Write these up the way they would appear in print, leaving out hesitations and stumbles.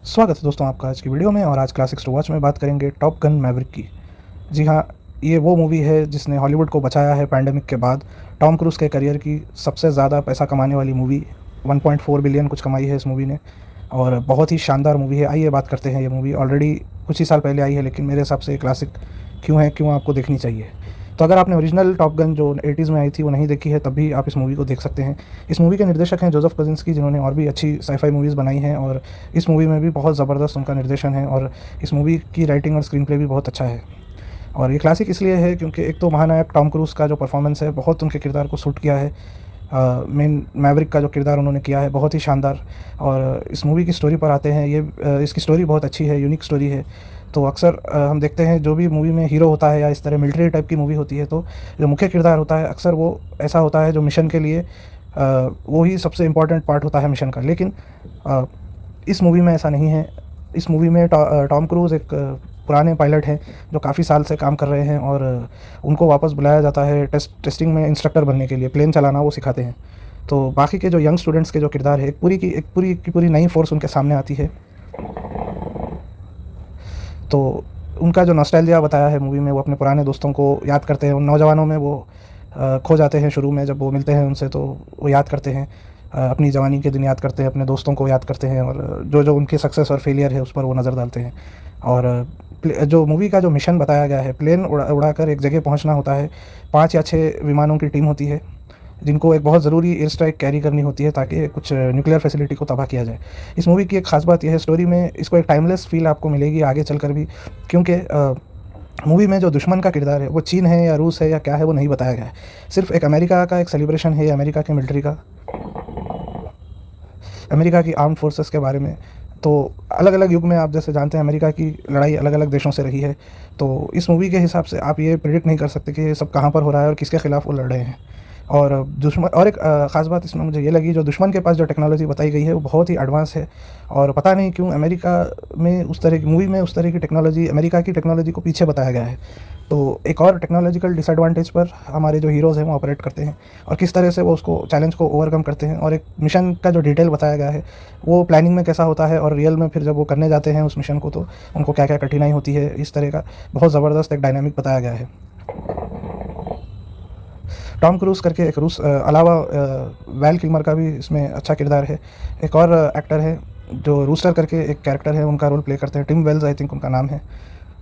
स्वागत है दोस्तों आपका आज की वीडियो में। और आज क्लासिक्स टू वॉच में बात करेंगे टॉप गन मैवरिक की। जी हाँ, ये वो मूवी है जिसने हॉलीवुड को बचाया है पैंडेमिक के बाद। टॉम क्रूज़ के करियर की सबसे ज़्यादा पैसा कमाने वाली मूवी, 1.4 बिलियन कुछ कमाई है इस मूवी ने, और बहुत ही शानदार मूवी है। आइए बात करते हैं। ये मूवी ऑलरेडी कुछ ही साल पहले आई है, लेकिन मेरे हिसाब से क्लासिक क्यों है, क्यों आपको देखनी चाहिए। तो अगर आपने ओरिजिनल टॉप गन जो 80s में आई थी वो नहीं देखी है, तब भी आप इस मूवी को देख सकते हैं। इस मूवी के निर्देशक हैं जोसेफ कोसिंस्की, जिन्होंने और भी अच्छी साईफाई मूवीज़ बनाई हैं, और इस मूवी में भी बहुत ज़बरदस्त उनका निर्देशन है, और इस मूवी की राइटिंग और स्क्रीन प्ले भी बहुत अच्छा है। और ये क्लासिक इसलिए है क्योंकि एक तो महानायक टॉम क्रूज़ का जो परफॉर्मेंस है बहुत उनके किरदार को सूट किया है। मेन मैवरिक का जो किरदार उन्होंने किया है बहुत ही शानदार। और इस मूवी की स्टोरी पर आते हैं। इसकी स्टोरी बहुत अच्छी है, यूनिक स्टोरी है। तो अक्सर हम देखते हैं जो भी मूवी में हीरो होता है या इस तरह मिलिट्री टाइप की मूवी होती है, तो जो मुख्य किरदार होता है अक्सर वो ऐसा होता है जो मिशन के लिए वो ही सबसे इम्पॉर्टेंट पार्ट होता है मिशन का। लेकिन इस मूवी में ऐसा नहीं है। इस मूवी में टॉम क्रूज़ एक पुराने पायलट हैं जो काफ़ी साल से काम कर रहे हैं, और उनको वापस बुलाया जाता है टेस्टिंग में इंस्ट्रक्टर बनने के लिए। प्लेन चलाना वो सिखाते हैं। तो बाकी के जो यंग स्टूडेंट्स के जो किरदार है, एक पूरी नई फोर्स उनके सामने आती है। तो उनका जो नॉस्टैल्जिया बताया है मूवी में, वो अपने पुराने दोस्तों को याद करते हैं। उन नौजवानों में वो खो जाते हैं। शुरू में जब वो मिलते हैं उनसे तो वो याद करते हैं, अपनी जवानी के दिन याद करते हैं, अपने दोस्तों को याद करते हैं, और जो उनकी सक्सेस और फेलियर है उस पर वो नज़र डालते हैं। और जो मूवी का जो मिशन बताया गया है, प्लेन उड़ाकर एक जगह पहुंचना होता है। 5 या 6 विमानों की टीम होती है जिनको एक बहुत ज़रूरी एयर स्ट्राइक कैरी करनी होती है ताकि कुछ न्यूक्लियर फैसिलिटी को तबाह किया जाए। इस मूवी की एक ख़ास बात यह है, स्टोरी में इसको एक टाइमलेस फील आपको मिलेगी आगे चलकर भी, क्योंकि मूवी में जो दुश्मन का किरदार है वो चीन है या रूस है या क्या है वो नहीं बताया गया है। सिर्फ एक अमेरिका का एक सेलिब्रेशन है, अमेरिका के मिलिट्री का, अमेरिका की आर्म्ड फोर्सेस के बारे में। तो अलग अलग युग में आप जैसे जानते हैं अमेरिका की लड़ाई अलग अलग देशों से रही है। तो इस मूवी के हिसाब से आप ये प्रेडिक्ट नहीं कर सकते कि ये सब कहाँ पर हो रहा है और किसके खिलाफ वो लड़ रहे हैं। और दुश्मन, और एक ख़ास बात इसमें मुझे ये लगी, जो दुश्मन के पास जो टेक्नोलॉजी बताई गई है वो बहुत ही एडवांस है। और पता नहीं क्यों अमेरिका में उस तरह की मूवी में उस तरह की टेक्नोलॉजी, अमेरिका की टेक्नोलॉजी को पीछे बताया गया है। तो एक और टेक्नोलॉजिकल डिसएडवांटेज पर हमारे जो हीरोज़ हैं वो ऑपरेट करते हैं, और किस तरह से वो उसको चैलेंज को ओवरकम करते हैं। और एक मिशन का जो डिटेल बताया गया है वो प्लानिंग में कैसा होता है, और रियल में फिर जब वो करने जाते हैं उस मिशन को तो उनको क्या क्या कठिनाई होती है। इस तरह का बहुत ज़बरदस्त एक डायनामिक बताया गया है। टॉम क्रूज़ करके एक रूस अलावा वैल किल्मर का भी इसमें अच्छा किरदार है। एक और एक्टर है जो रूस्टर करके एक कैरेक्टर है, उनका रोल प्ले करते हैं, टिम वेल्स आई थिंक उनका नाम है।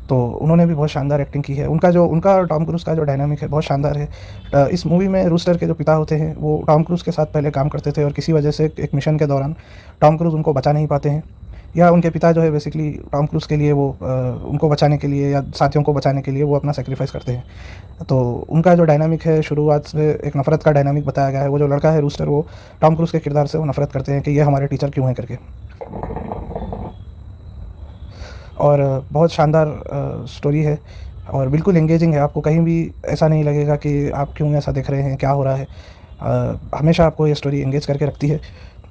तो उन्होंने भी बहुत शानदार एक्टिंग की है। उनका टॉम क्रूज़ का जो डायनामिक है बहुत शानदार है। इस मूवी में रूस्टर के जो पिता होते हैं वो टॉम क्रूज़ के साथ पहले काम करते थे, और किसी वजह से एक मिशन के दौरान टॉम क्रूज़ उनको बचा नहीं पाते हैं, या उनके पिता जो है बेसिकली टॉम क्रूज़ के लिए वो उनको बचाने के लिए या साथियों को बचाने के लिए वो अपना सेक्रीफाइस करते हैं। तो उनका जो डायनामिक है शुरुआत से एक नफ़रत का डायनामिक बताया गया है। वो जो लड़का है रूस्टर, वो टॉम क्रूज़ के किरदार से वो नफ़रत करते हैं कि ये हमारे टीचर क्यों हैं करके। और बहुत शानदार स्टोरी है और बिल्कुल एंगेजिंग है। आपको कहीं भी ऐसा नहीं लगेगा कि आप क्यों ऐसा देख रहे हैं, क्या हो रहा है। हमेशा आपको ये स्टोरी एंगेज करके रखती है।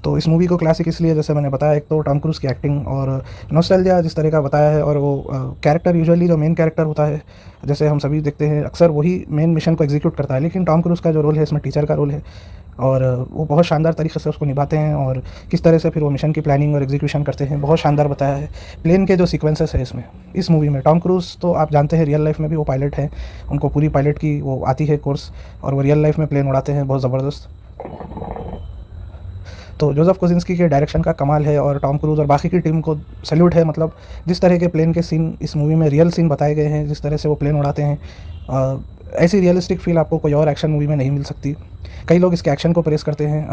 तो इस मूवी को क्लासिक इसलिए, जैसे मैंने बताया, एक तो टॉम क्रूज़ की एक्टिंग और नॉस्टैल्जिया जिस तरह का बताया है, और वो कैरेक्टर यूजुअली जो मेन कैरेक्टर होता है, जैसे हम सभी देखते हैं अक्सर वही मेन मिशन को एग्जीक्यूट करता है, लेकिन टॉम क्रूज़ का जो रोल है इसमें टीचर का रोल है, और वो बहुत शानदार तरीके से उसको निभाते हैं। और किस तरह से फिर वो मिशन की प्लानिंग और एग्जीक्यूशन करते हैं बहुत शानदार बताया है। प्लेन के जो सीक्वेंसेस है इसमें, इस मूवी में, टॉम क्रूज़ तो आप जानते हैं रियल लाइफ में भी वो पायलट हैं, उनको पूरी पायलट की वो आती है कोर्स, और वो रियल लाइफ में प्लेन उड़ाते हैं बहुत ज़बरदस्त। तो जोसेफ कोसिंस्की के डायरेक्शन का कमाल है, और टॉम क्रूज़ और बाकी की टीम को सैल्यूट है। मतलब जिस तरह के प्लेन के सीन इस मूवी में रियल सीन बताए गए हैं, जिस तरह से वो प्लेन उड़ाते हैं, ऐसी रियलिस्टिक फील आपको कोई और एक्शन मूवी में नहीं मिल सकती। कई लोग इसके एक्शन को प्रेस करते हैं,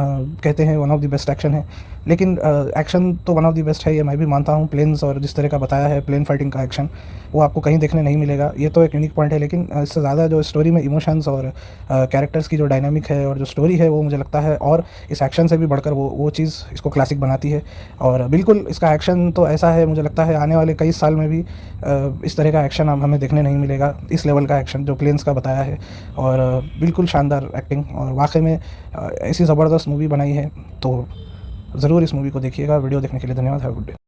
कहते हैं one of the best action है, लेकिन एक्शन तो वन ऑफ द बेस्ट है ये मैं भी मानता हूँ। प्लेन्स और जिस तरह का बताया है प्लेन फाइटिंग का एक्शन, वो आपको कहीं देखने नहीं मिलेगा। ये तो एक यूनिक पॉइंट है, लेकिन इससे ज़्यादा जो स्टोरी में इमोशंस और कैरेक्टर्स की जो डायनामिक है और जो स्टोरी है, वो मुझे लगता है और इस एक्शन से भी बढ़कर वो चीज़ इसको क्लासिक बनाती है। और बिल्कुल इसका एक्शन तो ऐसा है, मुझे लगता है आने वाले कई साल में भी इस तरह का एक्शन अब हमें देखने नहीं मिलेगा, इस लेवल का एक्शन जो प्लेन्स का बताया है। और बिल्कुल शानदार एक्टिंग, और वाकई में ऐसी ज़बरदस्त मूवी बनाई है। तो ज़रूर इस मूवी को देखिएगा। वीडियो देखने के लिए धन्यवाद। Have a good day.